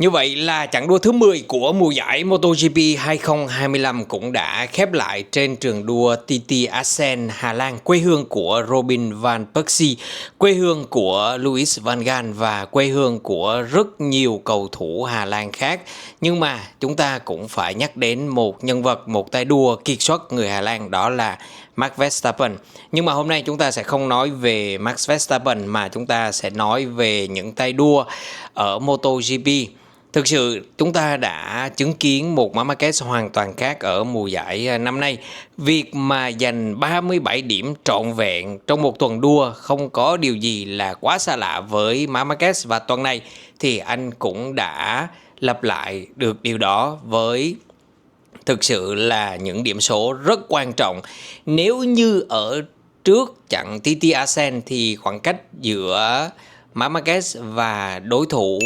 Như vậy là chặng đua thứ 10 của mùa giải MotoGP 2025 cũng đã khép lại trên trường đua TT Assen, Hà Lan, quê hương của Robin van Persie, quê hương của Louis van Gaal và quê hương của rất nhiều cầu thủ Hà Lan khác. Nhưng mà chúng ta cũng phải nhắc đến một nhân vật, một tay đua kiệt xuất người Hà Lan, đó là Max Verstappen. Nhưng mà hôm nay chúng ta sẽ không nói về Max Verstappen mà chúng ta sẽ nói về những tay đua ở MotoGP. Thực sự chúng ta đã chứng kiến một Marc Marquez hoàn toàn khác ở mùa giải năm nay. Việc mà giành 37 điểm trọn vẹn trong một tuần đua không có điều gì là quá xa lạ với Marc Marquez, và tuần này thì anh cũng đã lặp lại được điều đó với thực sự là những điểm số rất quan trọng. Nếu như ở trước chặng TT Assen thì khoảng cách giữa Marc Marquez và đối thủ,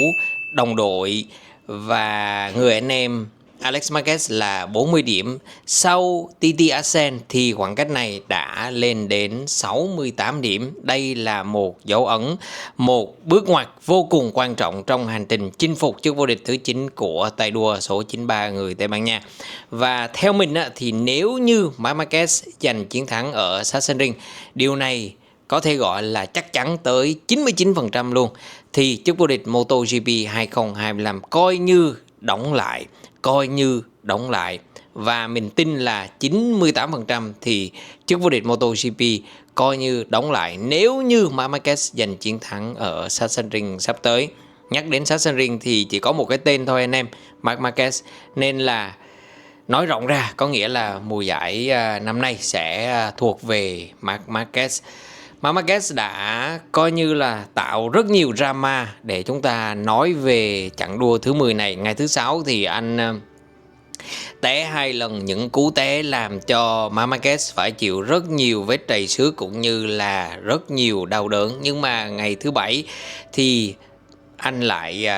đồng đội và người anh em Alex Marquez là 40 điểm. Sau TT Assen thì khoảng cách này đã lên đến 68 điểm. Đây là một dấu ấn, một bước ngoặt vô cùng quan trọng trong hành trình chinh phục chức vô địch thứ 9 của tay đua số 93 người Tây Ban Nha. Và theo mình thì nếu như Marc Marquez giành chiến thắng ở Sachsenring, điều này có thể gọi là chắc chắn tới 99% luôn, thì chức vô địch MotoGP 2025 coi như đóng lại. Và mình tin là 98% thì chức vô địch MotoGP coi như đóng lại nếu như Marc Marquez giành chiến thắng ở Sachsenring sắp tới. Nhắc đến Sachsenring thì chỉ có một cái tên thôi anh em, Marc Marquez, nên là nói rộng ra có nghĩa là mùa giải năm nay sẽ thuộc về Marc Marquez. Marc Marquez đã coi như là tạo rất nhiều drama để chúng ta nói về chặng đua thứ 10 này. Ngày thứ 6 thì anh té 2 lần, những cú té làm cho Marc Marquez phải chịu rất nhiều vết trầy xước cũng như là rất nhiều đau đớn. Nhưng mà ngày thứ 7 thì anh lại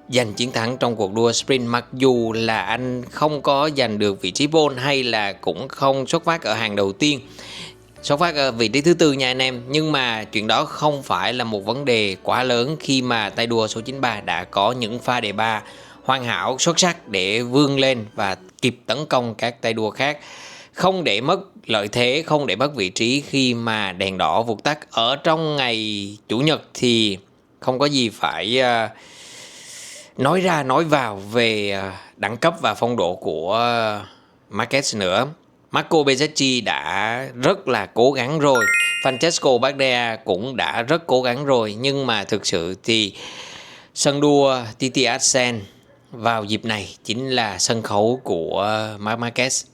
giành chiến thắng trong cuộc đua sprint, mặc dù là anh không có giành được vị trí pole hay là cũng không xuất phát ở hàng đầu tiên, xuất phát ở vị trí thứ 4 nha anh em. Nhưng mà chuyện đó không phải là một vấn đề quá lớn khi mà tay đua số 93 đã có những pha đề ba hoàn hảo xuất sắc để vươn lên và kịp tấn công các tay đua khác, không để mất lợi thế, không để mất vị trí khi mà đèn đỏ vụt tắt. Ở trong ngày Chủ nhật thì không có gì phải nói ra nói vào về đẳng cấp và phong độ của Marquez nữa. Marco Bezzecchi đã rất là cố gắng rồi, Francesco Bagnaia cũng đã rất cố gắng rồi, nhưng mà thực sự thì sân đua TT Assen vào dịp này chính là sân khấu của Marc Marquez.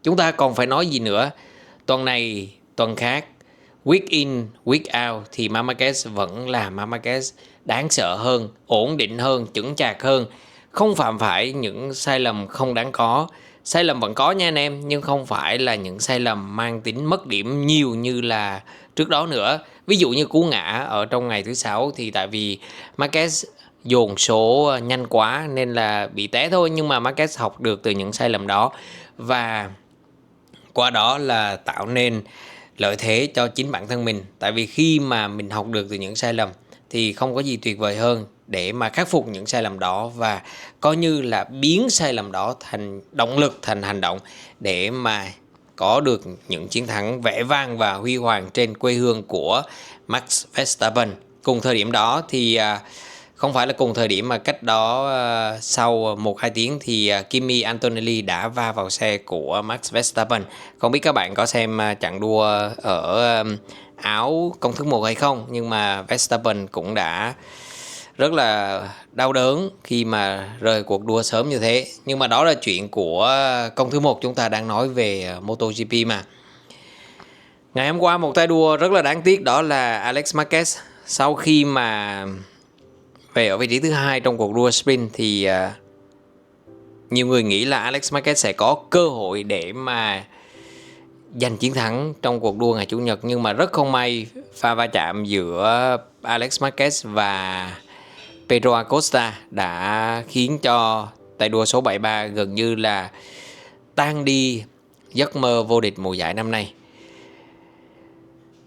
Chúng ta còn phải nói gì nữa? Tuần này, tuần khác, week in, week out thì Marc Marquez vẫn là Marc Marquez, đáng sợ hơn, ổn định hơn, chững chạc hơn, không phạm phải những sai lầm không đáng có. Sai lầm vẫn có nha anh em, nhưng không phải là những sai lầm mang tính mất điểm nhiều như là trước đó nữa. Ví dụ như cú ngã ở trong ngày thứ 6 thì tại vì Marquez dồn số nhanh quá nên là bị té thôi, nhưng mà Marquez học được từ những sai lầm đó và qua đó là tạo nên lợi thế cho chính bản thân mình. Tại vì khi mà mình học được từ những sai lầm thì không có gì tuyệt vời hơn để mà khắc phục những sai lầm đó và coi như là biến sai lầm đó thành động lực, thành hành động để mà có được những chiến thắng vẻ vang và huy hoàng trên quê hương của Max Verstappen. Cùng thời điểm đó thì không phải là cùng thời điểm mà cách đó sau 1-2 tiếng thì Kimi Antonelli đã va vào xe của Max Verstappen. Không biết các bạn có xem chặng đua ở áo công thức 1 hay không, nhưng mà Verstappen cũng đã rất là đau đớn khi mà rời cuộc đua sớm như thế. Nhưng mà đó là chuyện của công thức 1, chúng ta đang nói về MotoGP mà. Ngày hôm qua một tay đua rất là đáng tiếc, đó là Alex Marquez. Sau khi mà về ở vị trí thứ 2 trong cuộc đua sprint thì nhiều người nghĩ là Alex Marquez sẽ có cơ hội để mà giành chiến thắng trong cuộc đua ngày Chủ nhật, nhưng mà rất không may pha va chạm giữa Alex Marquez và Pedro Acosta đã khiến cho tay đua số 73 gần như là tan đi giấc mơ vô địch mùa giải năm nay.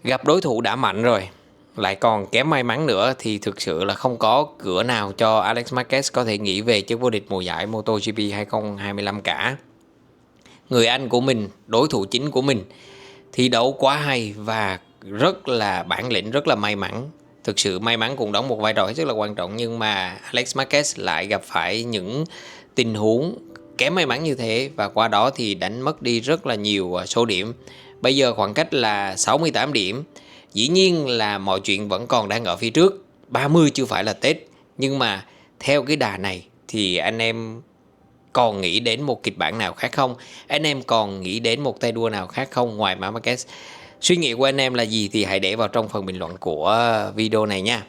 Gặp đối thủ đã mạnh rồi, lại còn kém may mắn nữa thì thực sự là không có cửa nào cho Alex Marquez có thể nghĩ về chức vô địch mùa giải MotoGP 2025 cả. Người anh của mình, đối thủ chính của mình, thi đấu quá hay và rất là bản lĩnh, rất là may mắn. Thực sự may mắn cũng đóng một vai trò rất là quan trọng, nhưng mà Alex Marquez lại gặp phải những tình huống kém may mắn như thế và qua đó thì đánh mất đi rất là nhiều số điểm. Bây giờ khoảng cách là 68 điểm. Dĩ nhiên là mọi chuyện vẫn còn đang ở phía trước. 30 chưa phải là Tết, nhưng mà theo cái đà này thì anh em còn nghĩ đến một kịch bản nào khác không? Anh em còn nghĩ đến một tay đua nào khác không ngoài Marc Marquez? Suy nghĩ của anh em là gì thì hãy để vào trong phần bình luận của video này nha.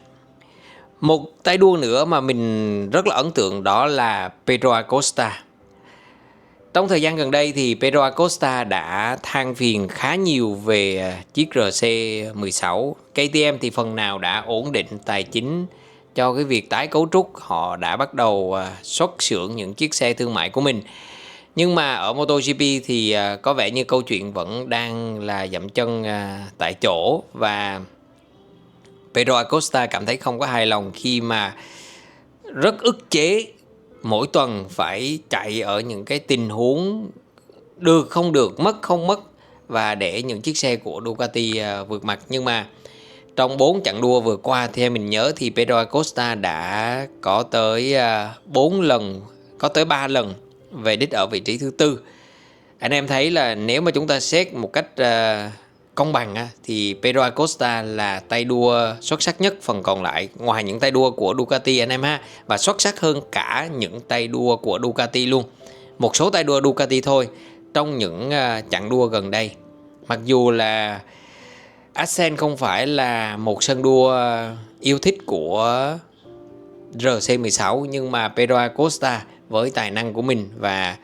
Một tay đua nữa mà mình rất là ấn tượng đó là Pedro Acosta. Trong thời gian gần đây thì Pedro Acosta đã than phiền khá nhiều về chiếc RC16. KTM thì phần nào đã ổn định tài chính cho cái việc tái cấu trúc. Họ đã bắt đầu xuất xưởng những chiếc xe thương mại của mình. Nhưng mà ở MotoGP thì có vẻ như câu chuyện vẫn đang là dậm chân tại chỗ. Và Pedro Acosta cảm thấy không có hài lòng khi mà rất ức chế mỗi tuần phải chạy ở những cái tình huống được không được, mất không mất và để những chiếc xe của Ducati vượt mặt. Nhưng mà trong 4 chặng đua vừa qua theo mình nhớ thì Pedro Acosta đã có tới 3 lần về đích ở vị trí thứ tư. Anh em thấy là nếu mà chúng ta xét một cách công bằng thì Pedro Acosta là tay đua xuất sắc nhất phần còn lại ngoài những tay đua của Ducati anh em ha, và xuất sắc hơn cả những tay đua của Ducati luôn. Một số tay đua Ducati thôi trong những chặng đua gần đây. Mặc dù là Assen không phải là một sân đua yêu thích của RC16, nhưng mà Pedro Acosta với tài năng của mình và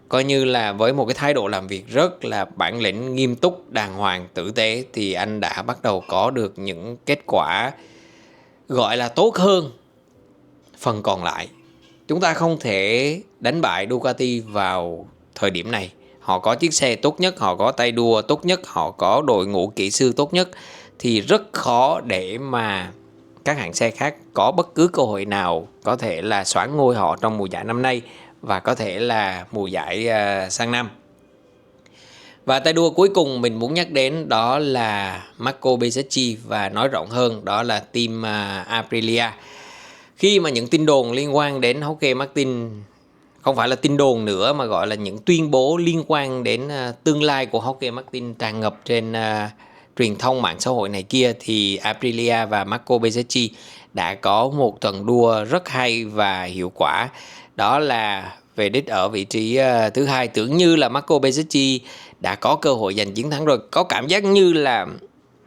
coi như là với một cái thái độ làm việc rất là bản lĩnh, nghiêm túc, đàng hoàng, tử tế thì anh đã bắt đầu có được những kết quả gọi là tốt hơn phần còn lại. Chúng ta không thể đánh bại Ducati vào thời điểm này. Họ có chiếc xe tốt nhất, họ có tay đua tốt nhất, họ có đội ngũ kỹ sư tốt nhất thì rất khó để mà các hãng xe khác có bất cứ cơ hội nào có thể là soán ngôi họ trong mùa giải năm nay và có thể là mùa giải sang năm. Và tay đua cuối cùng mình muốn nhắc đến đó là Marco Bezzecchi và nói rộng hơn đó là team Aprilia. Khi mà những tin đồn liên quan đến Jorge Martin, không phải là tin đồn nữa mà gọi là những tuyên bố liên quan đến tương lai của Jorge Martin tràn ngập trên truyền thông mạng xã hội này kia, thì Aprilia và Marco Bezzecchi đã có một tuần đua rất hay và hiệu quả. Đó là về đích ở vị trí thứ hai. Tưởng như là Marco Bezzecchi đã có cơ hội giành chiến thắng rồi. Có cảm giác như là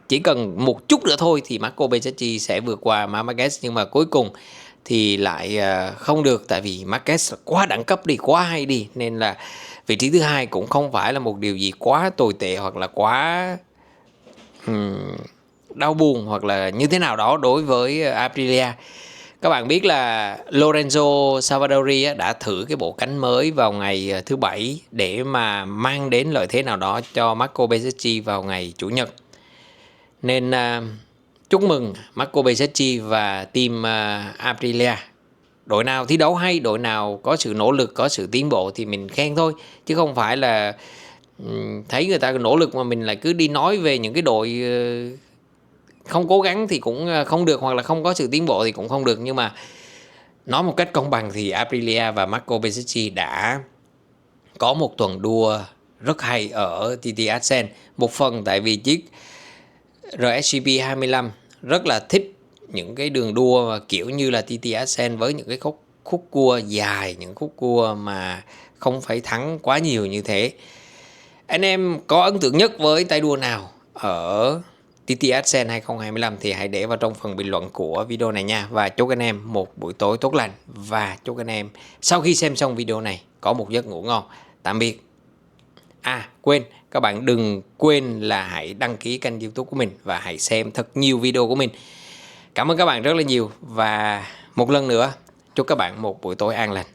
chỉ cần một chút nữa thôi thì Marco Bezzecchi sẽ vượt qua Marquez, nhưng mà cuối cùng thì lại không được, tại vì Marquez quá đẳng cấp đi, quá hay đi, nên là vị trí thứ hai cũng không phải là một điều gì quá tồi tệ hoặc là quá đau buồn hoặc là như thế nào đó đối với Aprilia. Các bạn biết là Lorenzo Savadori đã thử cái bộ cánh mới vào ngày thứ Bảy để mà mang đến lợi thế nào đó cho Marco Bezzecchi vào ngày Chủ nhật. Nên chúc mừng Marco Bezzecchi và team Aprilia. Đội nào thi đấu hay, đội nào có sự nỗ lực, có sự tiến bộ thì mình khen thôi. Chứ không phải là thấy người ta nỗ lực mà mình lại cứ đi nói về những cái đội không cố gắng thì cũng không được, hoặc là không có sự tiến bộ thì cũng không được. Nhưng mà nói một cách công bằng thì Aprilia và Marco Bezzecchi đã có một tuần đua rất hay ở TT Assen. Một phần tại vì chiếc RSGP 25 rất là thích những cái đường đua kiểu như là TT Assen với những cái khúc cua dài, những khúc cua mà không phải thắng quá nhiều như thế. Anh em có ấn tượng nhất với tay đua nào ở TT Assen 2025 thì hãy để vào trong phần bình luận của video này nha. Và chúc anh em một buổi tối tốt lành, và chúc anh em sau khi xem xong video này có một giấc ngủ ngon. Tạm biệt. Quên, các bạn đừng quên là hãy đăng ký kênh YouTube của mình và hãy xem thật nhiều video của mình. Cảm ơn các bạn rất là nhiều, và một lần nữa chúc các bạn một buổi tối an lành.